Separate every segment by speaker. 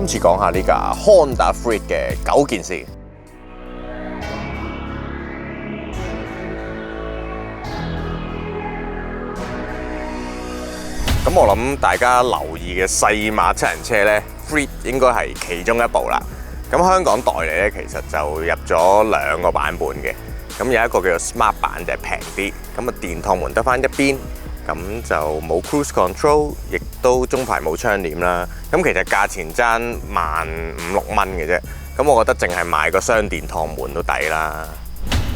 Speaker 1: 今次講下呢架 Honda Freed 嘅9件事。咁我諗大家留意嘅細碼七人車呢 Freed 應該係其中一部啦。咁香港代理呢，其實就入咗2個版本嘅。咁有一個叫做 Smart 版就係平啲，咁啊電趟門得翻一邊，咁就冇 Cruise Control， 亦都中排冇窗簾啦。咁其實價錢爭15000-16000蚊嘅啫。咁我覺得淨係買個雙電趟門都抵啦。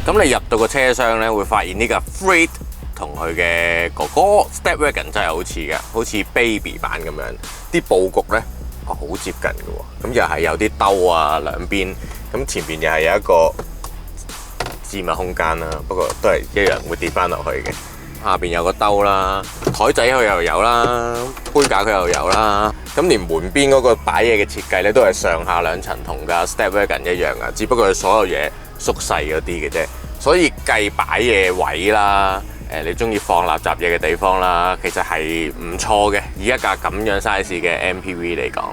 Speaker 1: 咁你入到個車廂呢，會發現呢架 Freed 同佢嘅哥哥 Stepwagon 真係好似嘅，好似 Baby 版咁樣。啲佈局呢，好接近嘅喎。咁又係有啲兜啊兩邊，咁前邊又係有一個置物空間啦，不過都係一樣會跌翻落去嘅。下邊有個兜啦，台仔佢又有啦，杯架佢又有啦。咁連門邊嗰個擺嘢嘅設計咧，都係上下2層同架 Stepwagon 一樣啊，只不過佢所有嘢縮細嗰啲嘅啫。所以計擺嘢位啦，你中意放垃圾嘢嘅地方啦，其實係唔錯嘅。以一架咁樣 size 嘅 MPV 嚟講。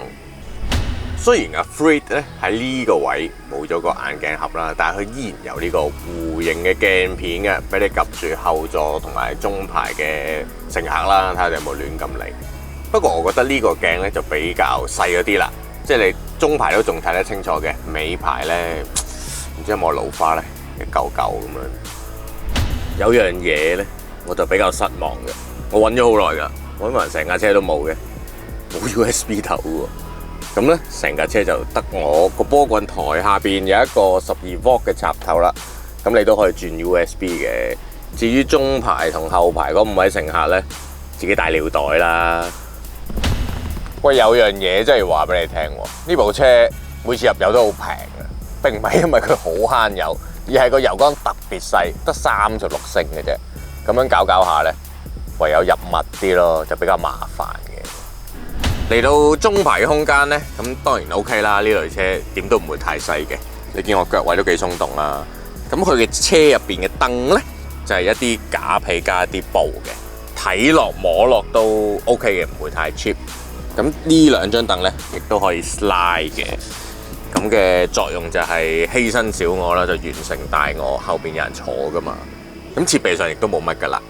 Speaker 1: 雖然阿 Freed 咧喺呢個位冇咗個眼鏡盒啦，但係佢依然有呢個弧形嘅鏡片嘅，俾你及住後座同埋中排嘅乘客啦，睇下你有冇亂咁嚟。不過我覺得呢個鏡咧就比較細咗啲啦，即係你中排都仲睇得清楚嘅，尾排咧唔知有冇老花咧，一嚿嚿咁樣。有樣嘢咧我就比較失望嘅，我揾咗好耐㗎，揾埋成架車都冇嘅，冇 USB 頭喎。咁咧，成架車就得我個波棍台下邊有一個12V 嘅插頭啦。咁你都可以轉 USB 嘅。至於中排同後排嗰5位乘客咧，自己帶尿袋啦。喂，有樣嘢真係話俾你聽喎，呢部車每次入油都好平嘅，並唔係因為佢好慳油，而係個油缸特別細，得36升嘅啫。咁樣搞下咧，唯有入密啲咯，就比較麻煩嘅。嚟到中排嘅空間呢，咁當然 OK 啦。呢類車點都唔會太細嘅。你見我腳位都幾鬆動啦。咁佢嘅車入邊嘅凳呢，就係一啲假皮加一啲布嘅，睇落摸落都 OK 嘅，唔會太 cheap。咁呢2張凳呢，亦都可以 slide 嘅。咁嘅作用就係犧牲小我啦，就完成大我。後邊有人坐噶嘛。咁設備上亦都冇乜噶啦。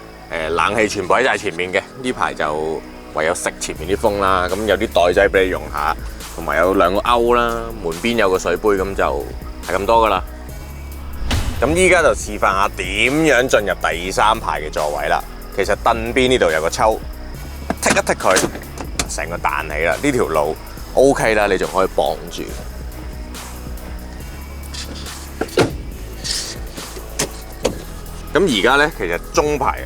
Speaker 1: 冷氣全部喺晒前面嘅。呢排就唯有食前面啲風啦，咁有啲袋仔俾你用下，同埋有2個勾啦，門邊有個水杯，咁就係咁多噶啦。咁依家就示範下點樣進入第3排嘅座位啦。其實凳邊呢度有個抽，剔一剔佢，成個彈起啦。呢條路 OK 啦，你仲可以綁住。咁而家呢，其實中排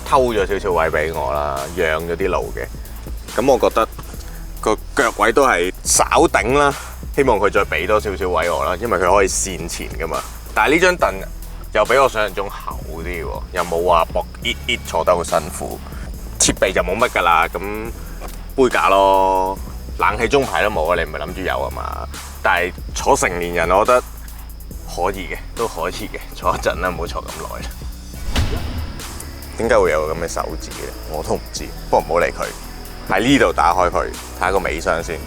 Speaker 1: 偷咗少少位俾我啦，讓咗啲路嘅。咁我覺得個腳位都係稍頂啦，希望佢再俾多少少位我啦，因為佢可以線前噶嘛。但係呢張凳又比我想象中厚啲喎，又冇話薄坐得好辛苦。設備就冇乜噶啦，咁杯架咯，冷氣中排都冇啊，你唔係諗住有啊嘛？但係坐成年人，我覺得可以嘅，都可以嘅，坐一陣啦，唔好坐咁耐啦。點解會有咁嘅手指嘅？我都唔知，不過唔好理佢。喺呢度打開佢，睇下個尾箱先。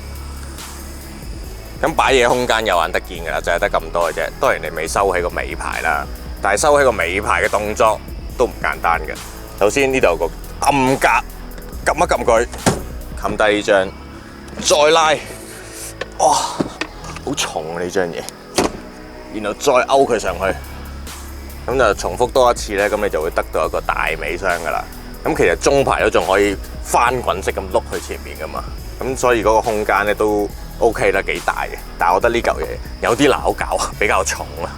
Speaker 1: 咁擺嘢空間有眼得見㗎啦，就係得咁多嘅啫。當然你未收起個尾排啦，但係收起個尾排嘅動作都唔簡單嘅。首先呢度有個暗格，撳一撳佢，冚低呢張，再拉，哇，好重啊呢張嘢，然後再勾佢上去。咁就重複多一次咧，咁你就會得到一個大尾箱噶啦。咁其實中排都仲可以翻滾式咁碌去前面噶嘛。咁所以嗰個空間咧都 OK 啦，幾大嘅。但係我覺得呢嚿嘢有啲拗搞，比較重啦。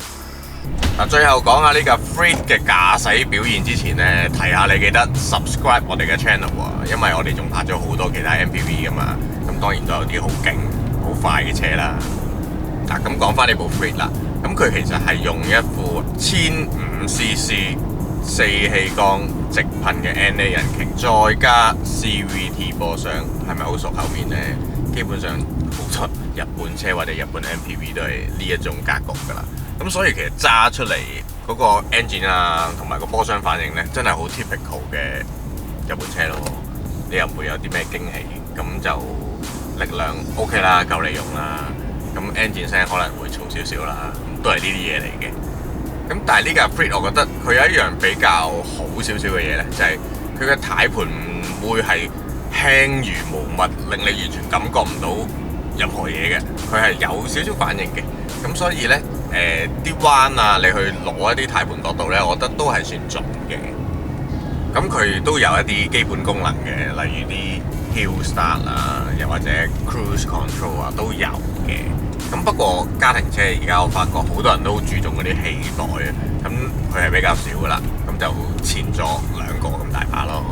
Speaker 1: 嗱，最後講下呢架 Freed 嘅駕駛表現之前咧，提下你記得 subscribe 我哋嘅 channel 喎，因為我哋仲拍咗好多其他 MPV 噶嘛。咁當然都有啲好勁、好快嘅車啦。嗱，咁講翻呢部 Freed 啦。咁佢其實係用一副 1500cc 4氣缸直噴嘅 NA 引擎，再加 CVT 波箱，係咪好熟口面呢？基本上好多日本車或者日本 MPV 都係呢一種格局㗎啦。咁所以其實揸出嚟嗰個 engine 啊，同埋個波箱反應呢，真係好 typical 嘅日本車咯。你又唔會有啲咩驚喜，咁就力量 OK 啦，夠你用啦。咁 engine 聲可能會嘈少少啦，都係呢啲嘢嚟嘅。咁但係呢架 Freed 我覺得佢有一樣比較好少少嘅嘢呢，就係佢嘅軚盤唔會係輕如無物，令你完全感覺唔到任何嘢嘅。佢係有少少反應嘅。咁所以呢，啲彎啊，你去攞一啲軚盤角度呢，我覺得都係算準嘅。咁佢都有一啲基本功能嘅，例如啲 Hill Start 啊，又或者 Cruise Control 啊都有嘅。咁不過家庭車而家我發覺好多人都好注重嗰啲氣袋啊，咁佢係比較少噶啦，咁就前座2個咁大把咯。